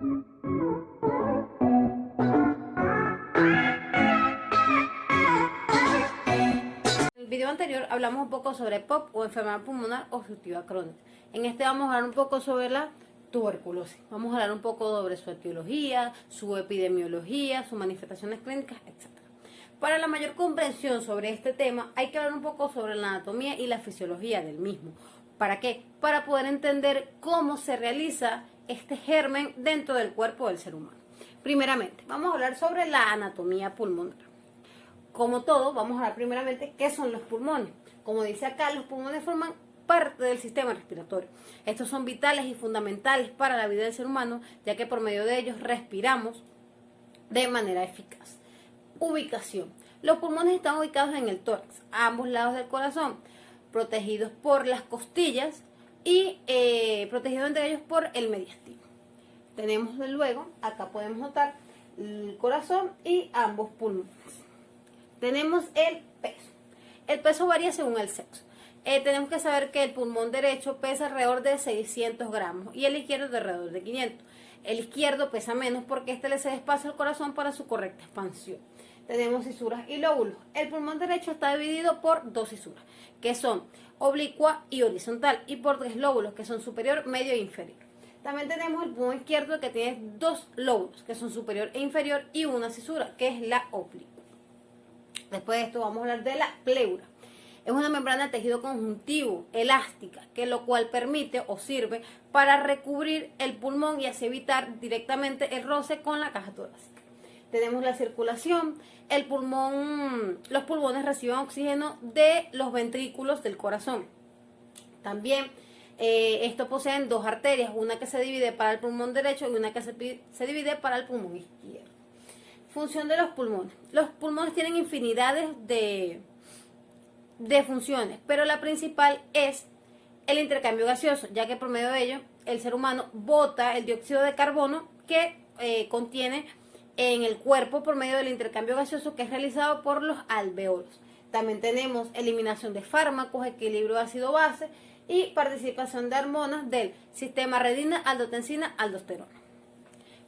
En el video anterior hablamos un poco sobre POP o enfermedad pulmonar obstructiva crónica. En este vamos a hablar un poco sobre la tuberculosis. Vamos a hablar un poco sobre su etiología, su epidemiología, sus manifestaciones clínicas, etc. Para la mayor comprensión sobre este tema hay que hablar un poco sobre la anatomía y la fisiología del mismo. ¿Para qué? Para poder entender cómo se realiza este germen dentro del cuerpo del ser humano. Primeramente, vamos a hablar sobre la anatomía pulmonar. Como todo, vamos a hablar primeramente qué son los pulmones. Como dice acá, los pulmones forman parte del sistema respiratorio. Estos son vitales y fundamentales para la vida del ser humano, ya que por medio de ellos respiramos de manera eficaz. Ubicación. Los pulmones están ubicados en el tórax, a ambos lados del corazón, protegidos por las costillas y protegidos entre ellos por el mediastino. Tenemos luego, acá podemos notar el corazón y ambos pulmones. Tenemos el peso. El peso varía según el sexo. Tenemos que saber que el pulmón derecho pesa alrededor de 600 gramos y el izquierdo de alrededor de 500. El izquierdo pesa menos porque este le cede espacio al corazón para su correcta expansión. Tenemos cisuras y lóbulos. El pulmón derecho está dividido por dos cisuras, que son oblicua y horizontal, y por tres lóbulos, que son superior, medio e inferior. También tenemos el pulmón izquierdo, que tiene dos lóbulos, que son superior e inferior, y una cisura, que es la oblicua. Después de esto vamos a hablar de la pleura. Es una membrana de tejido conjuntivo, elástica, que lo cual permite o sirve para recubrir el pulmón y así evitar directamente el roce con la caja torácica. Tenemos la circulación. Los pulmones reciben oxígeno de los ventrículos del corazón. También estos poseen dos arterias, una que se divide para el pulmón derecho y una que se divide para el pulmón izquierdo. Función de los pulmones. Los pulmones tienen infinidades de funciones, pero la principal es el intercambio gaseoso, ya que por medio de ello el ser humano bota el dióxido de carbono que contiene en el cuerpo por medio del intercambio gaseoso que es realizado por los alveolos. También tenemos eliminación de fármacos, equilibrio ácido-base y participación de hormonas del sistema renina, angiotensina, aldosterona.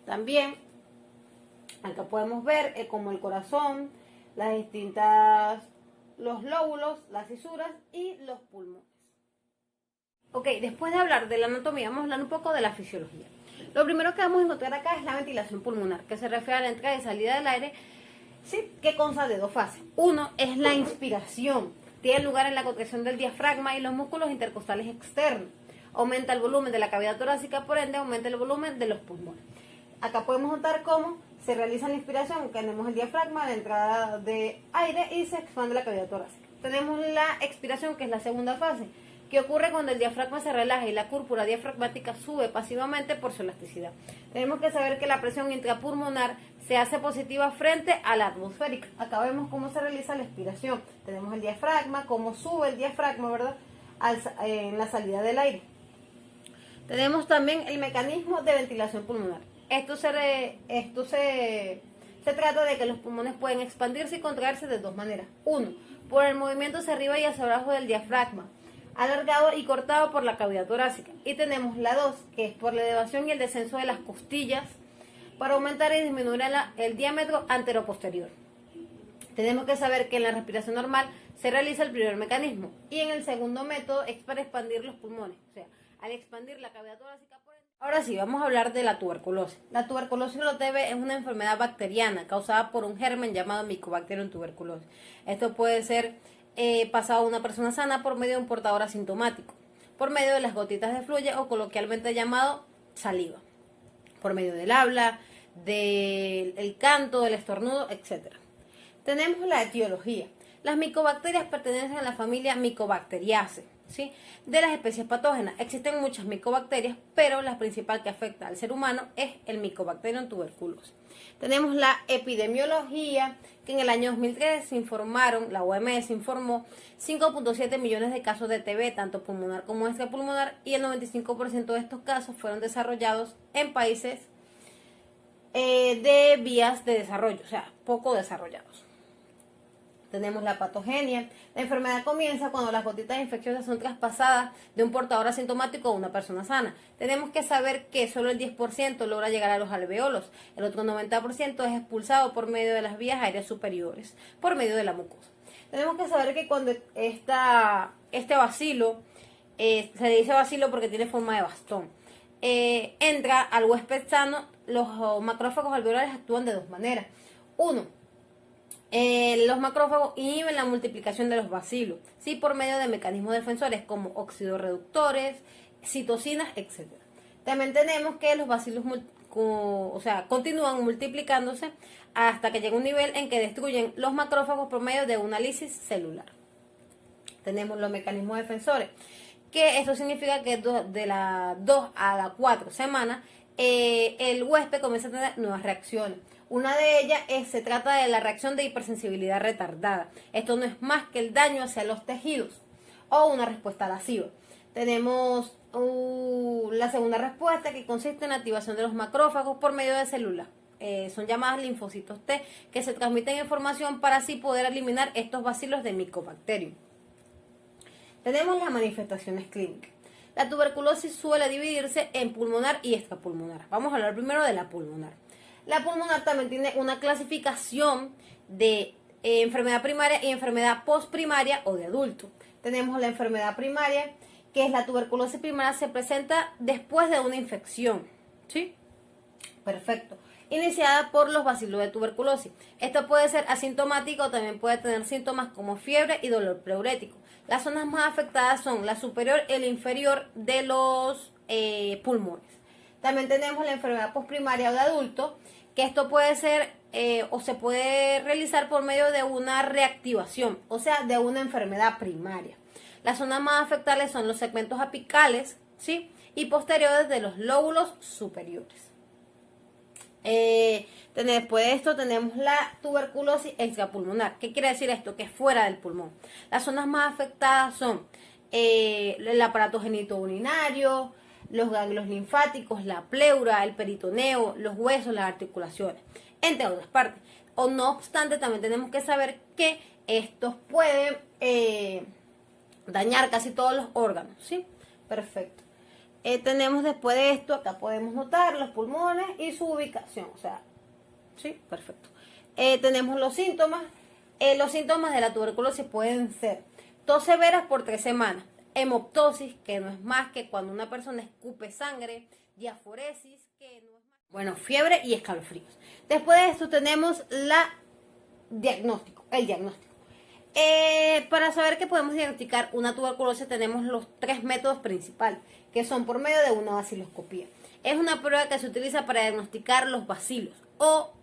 También acá podemos ver como el corazón, los lóbulos, las cisuras y los pulmones. Ok, después de hablar de la anatomía, vamos a hablar un poco de la fisiología. Lo primero que vamos a encontrar acá es la ventilación pulmonar, que se refiere a la entrada y salida del aire, ¿sí?, que consta de dos fases. Uno es la inspiración, tiene lugar en la contracción del diafragma y los músculos intercostales externos. Aumenta el volumen de la cavidad torácica, por ende aumenta el volumen de los pulmones. Acá podemos notar cómo se realiza la inspiración, tenemos el diafragma, la entrada de aire y se expande la cavidad torácica. Tenemos la expiración, que es la segunda fase, que ocurre cuando el diafragma se relaja y la cúrpura diafragmática sube pasivamente por su elasticidad. Tenemos que saber que la presión intrapulmonar se hace positiva frente a la atmosférica. Acá vemos cómo se realiza la expiración. Tenemos el diafragma, cómo sube el diafragma, ¿verdad?, en la salida del aire. Tenemos también el mecanismo de ventilación pulmonar. Esto se trata de que los pulmones pueden expandirse y contraerse de dos maneras. Uno, por el movimiento hacia arriba y hacia abajo del diafragma, alargado y cortado por la cavidad torácica. Y tenemos la dos, que es por la elevación y el descenso de las costillas para aumentar y disminuir el diámetro anteroposterior. Tenemos que saber que en la respiración normal se realiza el primer mecanismo y en el segundo método es para expandir los pulmones, o sea, al expandir la cavidad torácica. Ahora sí, vamos a hablar de la tuberculosis. La tuberculosis o TB es una enfermedad bacteriana causada por un germen llamado Mycobacterium tuberculosis. Esto puede ser pasado a una persona sana por medio de un portador asintomático, por medio de las gotitas de fluye o coloquialmente llamado saliva, por medio del habla, del canto, del estornudo, etc. Tenemos la etiología. Las micobacterias pertenecen a la familia Mycobacteriaceae, ¿sí?, de las especies patógenas. Existen muchas micobacterias, pero la principal que afecta al ser humano es el Mycobacterium tuberculosis. Tenemos la epidemiología, que en el año 2003 la OMS informó 5.7 millones de casos de TB, tanto pulmonar como extrapulmonar, y el 95% de estos casos fueron desarrollados en países de vías de desarrollo, o sea, poco desarrollados. Tenemos la patogenia. La enfermedad comienza cuando las gotitas infecciosas son traspasadas de un portador asintomático a una persona sana. Tenemos que saber que solo el 10% logra llegar a los alveolos. El otro 90% es expulsado por medio de las vías aéreas superiores, por medio de la mucosa. Tenemos que saber que cuando este bacilo, se le dice bacilo porque tiene forma de bastón, entra al huésped sano, los macrófagos alveolares actúan de dos maneras. Uno, los macrófagos inhiben la multiplicación de los bacilos, ¿sí? Por medio de mecanismos defensores como oxidorreductores, citocinas, etc. También tenemos que los bacilos continúan multiplicándose hasta que llega un nivel en que destruyen los macrófagos por medio de una lisis celular. Tenemos los mecanismos defensores, que esto significa que de la 2 a la 4 semanas el huésped comienza a tener nuevas reacciones. Una de ellas se trata de la reacción de hipersensibilidad retardada. Esto no es más que el daño hacia los tejidos o una respuesta lasciva. Tenemos la segunda respuesta, que consiste en la activación de los macrófagos por medio de células. Son llamadas linfocitos T, que se transmiten información para así poder eliminar estos bacilos de Mycobacterium. Tenemos las manifestaciones clínicas. La tuberculosis suele dividirse en pulmonar y extrapulmonar. Vamos a hablar primero de la pulmonar. La pulmonar también tiene una clasificación de enfermedad primaria y enfermedad postprimaria o de adulto. Tenemos la enfermedad primaria, que es la tuberculosis primaria, se presenta después de una infección, ¿sí? Perfecto. Iniciada por los bacilos de tuberculosis. Esto puede ser asintomático o también puede tener síntomas como fiebre y dolor pleurético. Las zonas más afectadas son la superior y la inferior de los pulmones. También tenemos la enfermedad postprimaria o de adulto, que esto puede ser o se puede realizar por medio de una reactivación, o sea, de una enfermedad primaria. Las zonas más afectadas son los segmentos apicales, ¿sí? Y posteriores de los lóbulos superiores. Después de esto tenemos la tuberculosis extrapulmonar. ¿Qué quiere decir esto? Que es fuera del pulmón. Las zonas más afectadas son el aparato genitourinario, los ganglios linfáticos, la pleura, el peritoneo, los huesos, las articulaciones, entre otras partes. O no obstante, también tenemos que saber que estos pueden dañar casi todos los órganos, ¿sí? Perfecto. Tenemos después de esto, acá podemos notar los pulmones y su ubicación, o sea, sí, perfecto. Tenemos los síntomas. Los síntomas de la tuberculosis pueden ser tos severas por 3 semanas, hemoptosis, que no es más que cuando una persona escupe sangre, diaforesis, que no es más, bueno, fiebre y escalofríos. Después de esto tenemos el diagnóstico. Para saber que podemos diagnosticar una tuberculosis tenemos los 3 métodos principales, que son por medio de una baciloscopía. Es una prueba que se utiliza para diagnosticar los bacilos o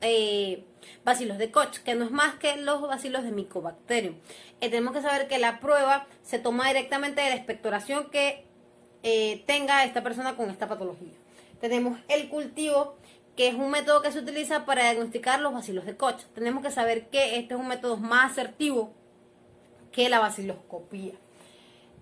bacilos de Koch, que no es más que los bacilos de Mycobacterium. Tenemos que saber que la prueba se toma directamente de la expectoración que tenga esta persona con esta patología. Tenemos el cultivo, que es un método que se utiliza para diagnosticar los bacilos de Koch. Tenemos que saber que este es un método más asertivo que la baciloscopía.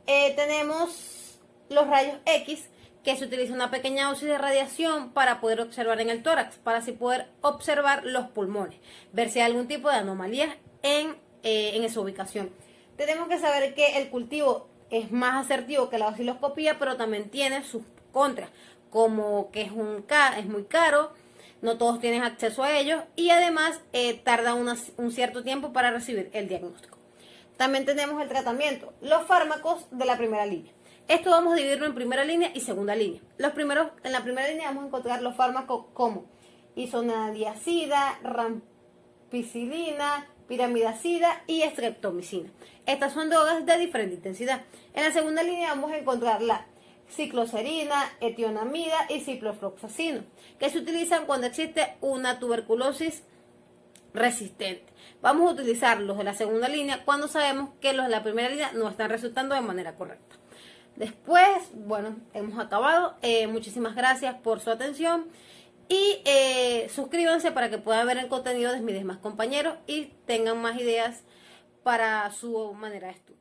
Tenemos los rayos X, que se utiliza una pequeña dosis de radiación para poder observar en el tórax, para así poder observar los pulmones, ver si hay algún tipo de anomalías en esa ubicación. Tenemos que saber que el cultivo es más asertivo que la baciloscopía, pero también tiene sus contras, como que es muy caro, no todos tienen acceso a ellos y además tarda un cierto tiempo para recibir el diagnóstico. También tenemos el tratamiento, los fármacos de la primera línea. Esto vamos a dividirlo en primera línea y segunda línea. En la primera línea vamos a encontrar los fármacos como isoniazida, rampicilina, piramidacida y streptomicina. Estas son drogas de diferente intensidad. En la segunda línea vamos a encontrar la cicloserina, etionamida y ciprofloxacino, que se utilizan cuando existe una tuberculosis resistente. Vamos a utilizar los de la segunda línea cuando sabemos que los de la primera línea no están resultando de manera correcta. Después, bueno, hemos acabado. Muchísimas gracias por su atención y suscríbanse para que puedan ver el contenido de mis demás compañeros y tengan más ideas para su manera de estudio.